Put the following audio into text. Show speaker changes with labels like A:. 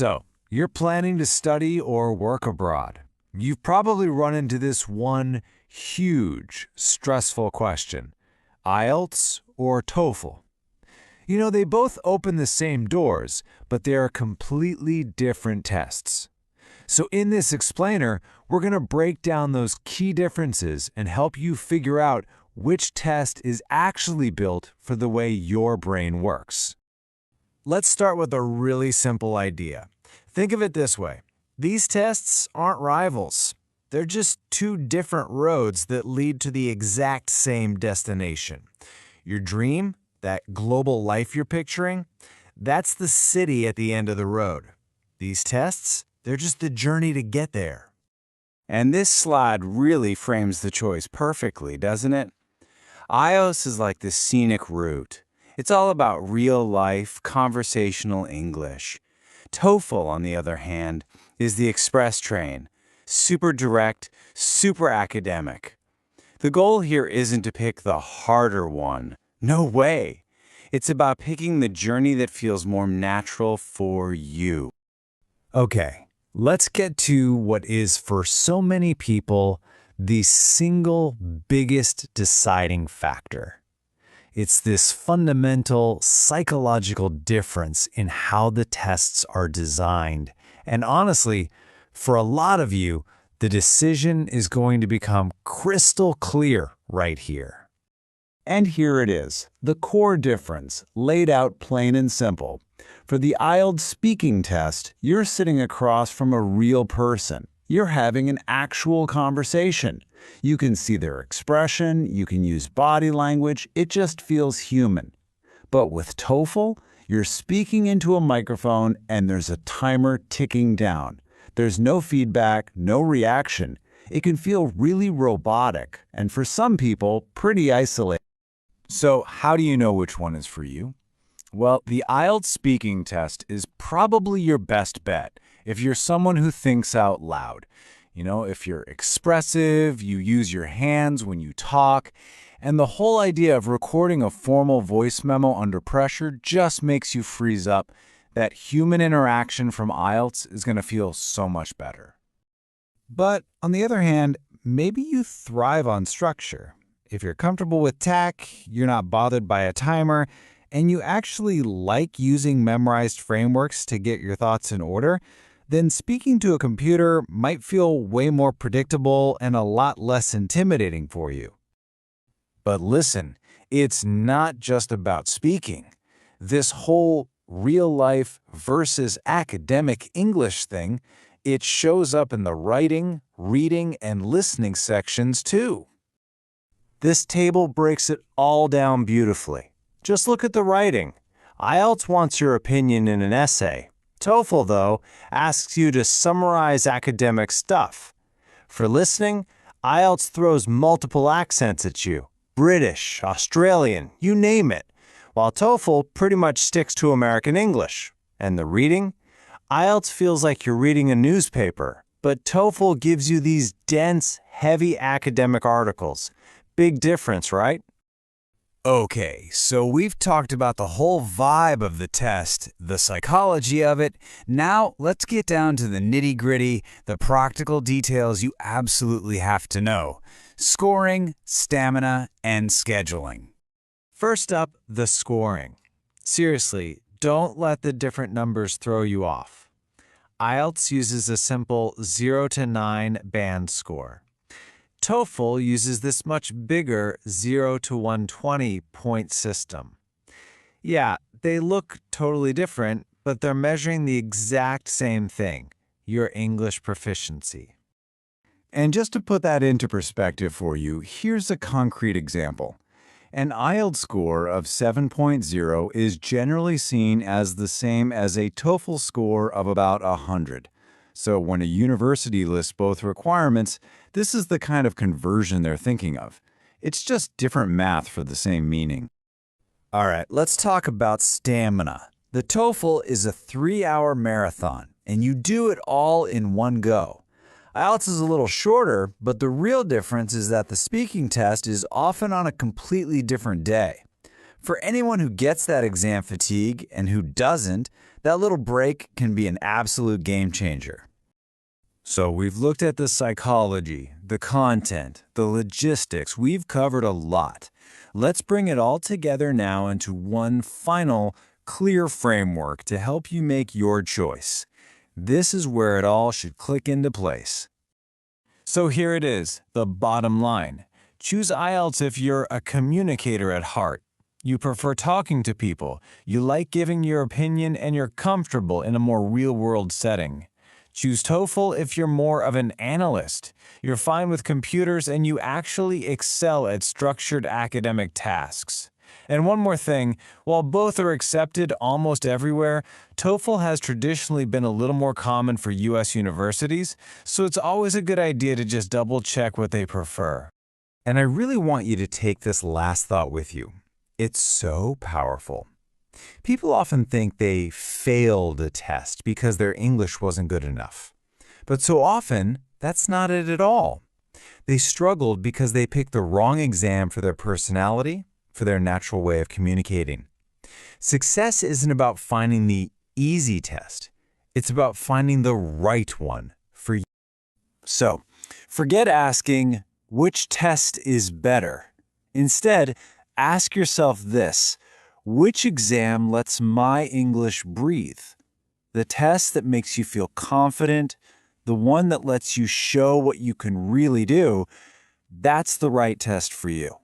A: So, you're planning to study or work abroad. You've probably run into this one huge, stressful question: IELTS or TOEFL? You know, they both open the same doors, but they are completely different tests. So in this explainer, we're going to break down those key differences and help you figure out which test is actually built for the way your brain works. Let's start with a really simple idea. Think of it this way. These tests aren't rivals. They're just two different roads that lead to the exact same destination. Your dream, that global life you're picturing, that's the city at the end of the road. These tests, they're just the journey to get there.
B: And this slide really frames the choice perfectly, doesn't it? IELTS is like the scenic route. It's all about real-life, conversational English. TOEFL, on the other hand, is the express train. Super direct, super academic. The goal here isn't to pick the harder one. No way. It's about picking the journey that feels more natural for you.
A: Okay, let's get to what is, for so many people, the single biggest deciding factor. It's this fundamental psychological difference in how the tests are designed. And honestly, for a lot of you, the decision is going to become crystal clear right here.
B: And here it is, the core difference, laid out plain and simple. For the IELTS speaking test, you're sitting across from a real person. You're having an actual conversation. You can see their expression, you can use body language, it just feels human. But with TOEFL, you're speaking into a microphone and there's a timer ticking down. There's no feedback, no reaction. It can feel really robotic, and for some people, pretty isolating.
A: So how do you know which one is for you? Well, the IELTS speaking test is probably your best bet if you're someone who thinks out loud. You know, if you're expressive, you use your hands when you talk, and the whole idea of recording a formal voice memo under pressure just makes you freeze up. That human interaction from IELTS is going to feel so much better. But on the other hand, maybe you thrive on structure. If you're comfortable with tech, you're not bothered by a timer, and you actually like using memorized frameworks to get your thoughts in order, then speaking to a computer might feel way more predictable and a lot less intimidating for you. But listen, it's not just about speaking. This whole real-life versus academic English thing, it shows up in the writing, reading, and listening sections too. This table breaks it all down beautifully. Just look at the writing. IELTS wants your opinion in an essay. TOEFL, though, asks you to summarize academic stuff. For listening, IELTS throws multiple accents at you. British, Australian, you name it. While TOEFL pretty much sticks to American English. And the reading? IELTS feels like you're reading a newspaper, but TOEFL gives you these dense, heavy academic articles. Big difference, right? Okay, so we've talked about the whole vibe of the test, the psychology of it. Now, let's get down to the nitty-gritty, the practical details you absolutely have to know: scoring, stamina, and scheduling. First up, the scoring. Seriously, don't let the different numbers throw you off. IELTS uses a simple 0 to 9 band score. TOEFL uses this much bigger 0 to 120 point system. Yeah, they look totally different, but they're measuring the exact same thing: your English proficiency.
B: And just to put that into perspective for you, here's a concrete example. An IELTS score of 7.0 is generally seen as the same as a TOEFL score of about 100. So when a university lists both requirements, this is the kind of conversion they're thinking of. It's just different math for the same meaning.
A: All right, let's talk about stamina. The TOEFL is a 3-hour marathon, and you do it all in one go. IELTS is a little shorter, but the real difference is that the speaking test is often on a completely different day.
B: For anyone who gets that exam fatigue and who doesn't, that little break can be an absolute game changer.
A: So we've looked at the psychology, the content, the logistics. We've covered a lot. Let's bring it all together now into one final, clear framework to help you make your choice. This is where it all should click into place. So here it is, the bottom line. Choose IELTS if you're a communicator at heart. You prefer talking to people, you like giving your opinion, and you're comfortable in a more real-world setting. Choose TOEFL if you're more of an analyst. You're fine with computers and you actually excel at structured academic tasks. And one more thing, while both are accepted almost everywhere, TOEFL has traditionally been a little more common for U.S. universities, so it's always a good idea to just double-check what they prefer.
B: And I really want you to take this last thought with you. It's so powerful. People often think they failed a test because their English wasn't good enough. But so often, that's not it at all. They struggled because they picked the wrong exam for their personality, for their natural way of communicating. Success isn't about finding the easy test. It's about finding the right one for you.
A: So, forget asking, which test is better? Instead, ask yourself this: which exam lets my English breathe? The test that makes you feel confident, the one that lets you show what you can really do, that's the right test for you.